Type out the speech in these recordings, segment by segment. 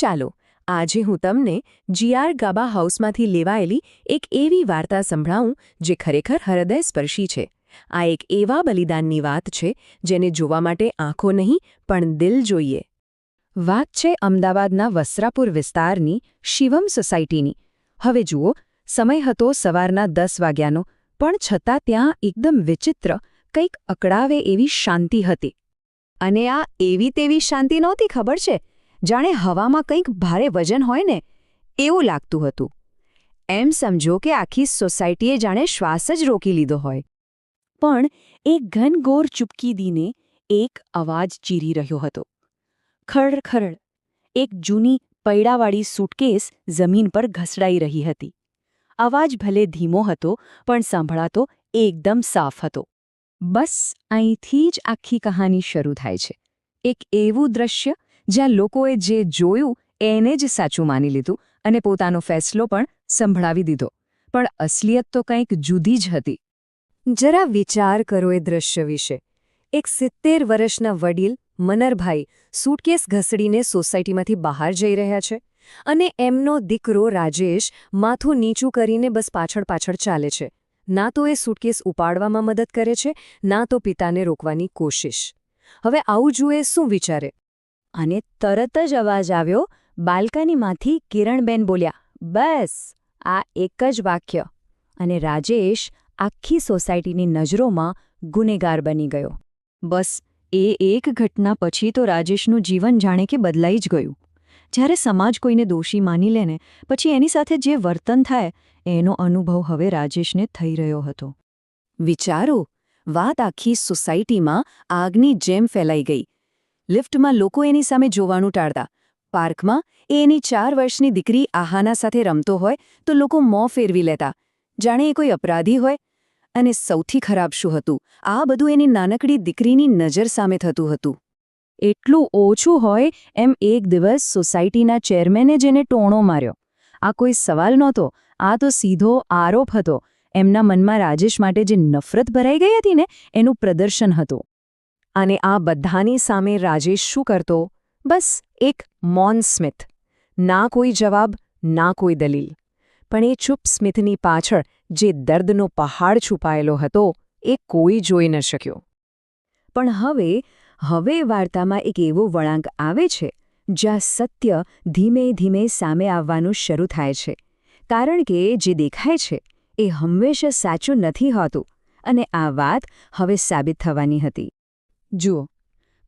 ચાલો આજે હું તમને જીઆર ગાબા હાઉસમાંથી લેવાયેલી એક એવી વાર્તા સંભળાવું જે ખરેખર હૃદયસ્પર્શી છે. આ એક એવા બલિદાનની વાત છે જેને જોવા માટે આંખો નહીં પણ દિલ જોઈએ. વાત છે અમદાવાદના વસ્ત્રાપુર વિસ્તારની શિવમ સોસાયટીની. હવે જુઓ, સમય હતો સવારના 10 વાગ્યાનો, પણ છતાં ત્યાં એકદમ વિચિત્ર, કંઈક અકળાવે એવી શાંતિ હતી. અને આ એવી તેવી શાંતિ નહોતી, ખબર છે? જાણે હવામાં કંઈક ભારે વજન હોય ને એવું લાગતું હતું. એમ સમજો કે આખી સોસાયટીએ જાણે શ્વાસ જ રોકી લીધો હોય. પણ એક ઘનઘોર ચૂપકી દીને એક અવાજ ચીરી રહ્યો હતો. ખરડ ખરડ. એક જૂની પૈડાવાળી સૂટકેસ જમીન પર ઘસડાઈ રહી હતી. અવાજ ભલે ધીમો હતો પણ સાંભળાતો એકદમ સાફ હતો. બસ અહીંથી જ આખી કહાની શરૂ થાય છે. એક એવું દ્રશ્ય જ્યાં લોકોએ જે જોયું એને જ સાચું માની લીધું અને પોતાનો ફેસલો પણ સંભળાવી દીધો. પણ અસલિયત તો કંઈક જુદી જ હતી. જરા વિચાર કરો એ દ્રશ્ય વિશે. એક 70 વર્ષના વડીલ મનરભાઈ સૂટકેસ ઘસડીને સોસાયટીમાંથી બહાર જઈ રહ્યા છે અને એમનો દીકરો રાજેશ માથું નીચું કરીને બસ પાછળ પાછળ ચાલે છે. ના તો એ સૂટકેસ ઉપાડવામાં મદદ કરે છે, ના તો પિતાને રોકવાની કોશિશ. હવે આવું જુએ શું વિચારે? અને તરત જ અવાજ આવ્યો. બાલ્કનીમાંથી કિરણબેન બોલ્યા, બસ આ એક જ વાક્ય, અને રાજેશ આખી સોસાયટીની નજરોમાં ગુનેગાર બની ગયો. બસ એ એક ઘટના પછી તો રાજેશનું જીવન જાણે કે બદલાઈ જ ગયું. જ્યારે સમાજ કોઈને દોષી માની લે ને પછી એની સાથે જે વર્તન થાય એનો અનુભવ હવે રાજેશને થઈ રહ્યો હતો. વિચારો, વાત આખી સોસાયટીમાં આગની જેમ ફેલાઈ ગઈ. લિફ્ટમાં લોકો એની સામે જોવાનું ટાળતા. પાર્કમાં એની 4 વર્ષની દીકરી આહાના સાથે રમતો હોય તો લોકો મોં ફેરવી લેતા, જાણે એ કોઈ અપરાધી હોય. અને સૌથી ખરાબ શું હતું? આ બધું એની નાનકડી દીકરીની નજર સામે થતું હતું. એટલું ઓછું હોય એમ એક દિવસ સોસાયટીના ચેરમેને જેને ટોણો માર્યો. આ કોઈ સવાલ નહોતો, આ તો સીધો આરોપ હતો. એમના મનમાં રાજેશ માટે જે નફરત ભરાઈ ગઈ હતી ને એનું પ્રદર્શન હતું. અને આ બધાની સામે રાજેશ શું કરતો? બસ એક મૌન સ્મિત. ના કોઈ જવાબ, ના કોઈ દલીલ. પણ એ ચૂપ સ્મિતની પાછળ જે દર્દનો પહાડ છુપાયેલો હતો એ કોઈ જોઈ ન શક્યો. પણ હવે વાર્તામાં એક એવો વળાંક આવે છે જ્યાં સત્ય ધીમે ધીમે સામે આવવાનું શરૂ થાય છે. કારણ કે જે દેખાય છે એ હંમેશા સાચું નથી હોતું, અને આ વાત હવે સાબિત થવાની હતી. જુઓ,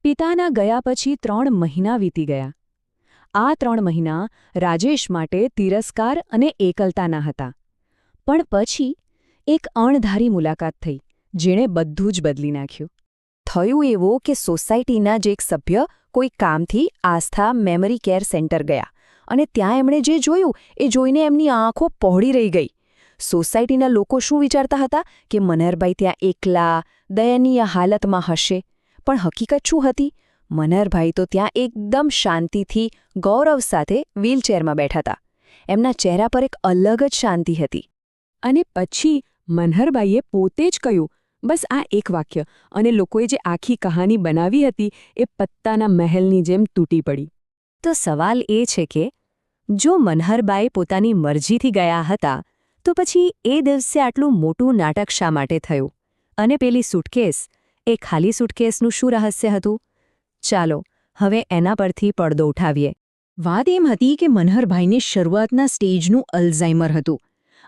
પિતાના ગયા પછી 3 મહિના વીતી ગયા. આ 3 મહિના રાજેશ માટે તિરસ્કાર અને એકલતાના હતા. પણ પછી એક અણધારી મુલાકાત થઈ જેણે બધું જ બદલી નાખ્યું. થયું એવું કે સોસાયટીના જ એક સભ્ય કોઈ કામથી આસ્થા મેમરી કેર સેન્ટર ગયા, અને ત્યાં એમણે જે જોયું એ જોઈને એમની આંખો પહોળી રહી ગઈ. સોસાયટીના લોકો શું વિચારતા હતા કે મનહરભાઈ ત્યાં એકલા, દયનીય હાલતમાં હશે. પણ હકીકત શું હતી? મનહરભાઈ તો ત્યાં એકદમ શાંતિથી, ગૌરવ સાથે વ્હીલચેરમાં બેઠા હતા. એમના ચહેરા પર એક અલગ જ શાંતિ હતી. અને પછી મનહરભાઈએ પોતે જ કહ્યું, બસ આ એક વાક્ય, અને લોકોએ જે આખી કહાની બનાવી હતી એ પત્તાના મહેલની જેમ તૂટી પડી. તો સવાલ એ છે કે જો મનહરભાઈ પોતાની મરજીથી ગયા હતા તો પછી એ દિવસે આટલું મોટું નાટક શા માટે થયું? અને પેલી સૂટકેસ, એ ખાલી સૂટકેસનું શું રહસ્ય હતું? ચાલો હવે એના પરથી પડદો ઉઠાવીએ. વાત એમ હતી કે મનહરભાઈને શરૂઆતના સ્ટેજનું અલ્ઝાઇમર હતું,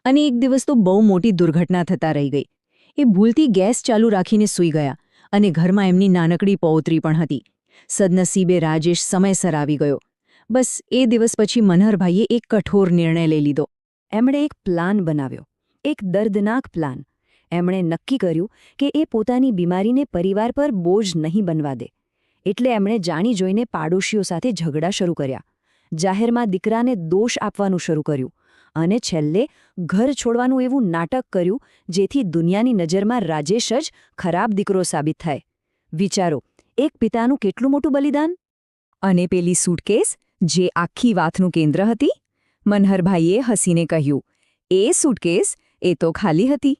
અને એક દિવસ તો બહુ મોટી દુર્ઘટના થતા રહી ગઈ. એ ભૂલથી ગેસ ચાલુ રાખીને સૂઈ ગયા, અને ઘરમાં એમની નાનકડી પૌત્રી પણ હતી. સદનસીબે રાજેશ સમયસર આવી ગયો. બસ એ દિવસ પછી મનહરભાઈએ એક કઠોર નિર્ણય લઈ લીધો. એમણે એક પ્લાન બનાવ્યો, એક દર્દનાક પ્લાન. એમણે નક્કી કર્યું કે એ પોતાની બીમારીને પરિવાર પર બોજ નહીં બનવા દે. એટલે એમણે જાણી જોઈને પાડોશીઓ સાથે ઝઘડા શરૂ કર્યા, જાહેરમાં દીકરાને દોષ આપવાનું શરૂ કર્યું, અને છેલ્લે ઘર છોડવાનું એવું નાટક કર્યું જેથી દુનિયાની નજરમાં રાજેશ જ ખરાબ દીકરો સાબિત થાય. વિચારો, એક પિતાનું કેટલું મોટું બલિદાન! અને પેલી સૂટકેસ જે આખી વાતનું કેન્દ્ર હતી? મનહરભાઈએ હસીને કહ્યું, એ સૂટકેસ એ તો ખાલી હતી.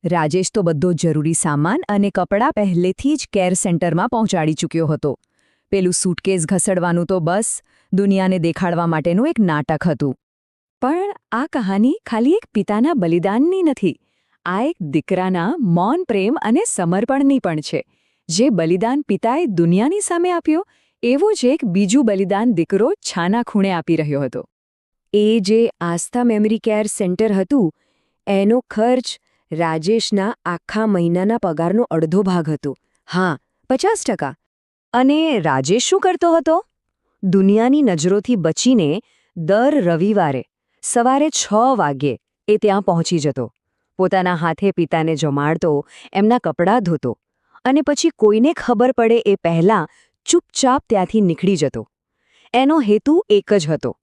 રાજેશ તો બધો જરૂરી સામાન અને કપડાં પહેલેથી જ કેર સેન્ટરમાં પહોંચાડી ચૂક્યો હતો. પેલું સૂટકેસ ઘસડવાનું તો બસ દુનિયાને દેખાડવા માટેનું એક નાટક હતું. પણ આ કહાની ખાલી એક પિતાના બલિદાનની નથી. આ એક દીકરાના મૌન પ્રેમ અને સમર્પણની પણ છે. જે બલિદાન પિતાએ દુનિયાની સામે આપ્યો, એવું જ એક બીજું બલિદાન દીકરો છાના ખૂણે આપી રહ્યો હતો. એ જે આસ્થા મેમરી કેર સેન્ટર હતું, એનો ખર્ચ રાજેશના આખા મહિનાના પગારનો અડધો ભાગ હતો. હા, 50%. અને રાજેશ શું કરતો હતો? દુનિયાની નજરોથી બચીને દર રવિવારે સવારે 6 વાગ્યે એ ત્યાં પહોંચી જતો. પોતાના હાથે પિતાને જમાડતો, એમના કપડાં ધોતો અને પછી કોઈને ખબર પડે એ પહેલાં ચૂપચાપ ત્યાંથી નીકળી જતો. એનો હેતુ એક જ હતો.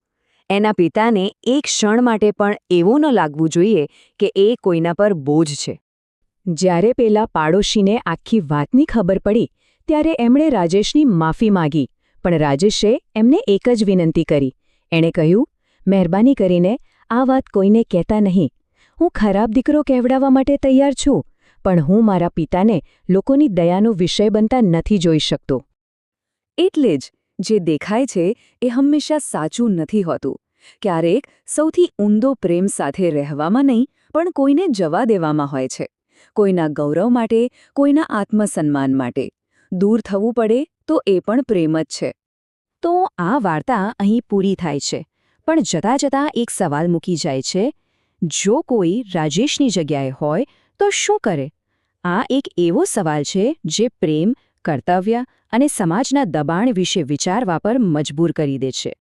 એના પિતાને એક ક્ષણ માટે પણ એવું ન લાગવું જોઈએ કે એ કોઈના પર બોજ છે. જ્યારે પેલા પાડોશીને આખી વાતની ખબર પડી, ત્યારે એમણે રાજેશની માફી માગી. પણ રાજેશે એમને એક જ વિનંતી કરી. એણે કહ્યું, મહેરબાની કરીને આ વાત કોઈને કહેતા નહીં. હું ખરાબ દીકરો કહેવડાવવા માટે તૈયાર છું, પણ હું મારા પિતાને લોકોની દયાનો વિષય બનતા નથી જોઈ શકતો. એટલે જ જે દેખાય છે એ હંમેશા સાચું નથી હોતું. ક્યારેક સૌથી ઊંડો પ્રેમ સાથે રહેવામાં નહીં, પણ કોઈને જવા દેવામાં હોય છે. કોઈના ગૌરવ માટે, કોઈના આત્મસન્માન માટે. દૂર થવું પડે તો એ પણ પ્રેમ જ છે. તો આ વાર્તા અહીં પૂરી થાય છે. પણ જતાં જતાં એક સવાલ મૂકી જાય છે. જો કોઈ રાજેશની જગ્યાએ હોય તો શું કરે? આ એક એવો સવાલ છે જે પ્રેમ, કર્તવ્ય અને સમાજના દબાણ વિશે વિચારવા પર મજબૂર કરી દે છે.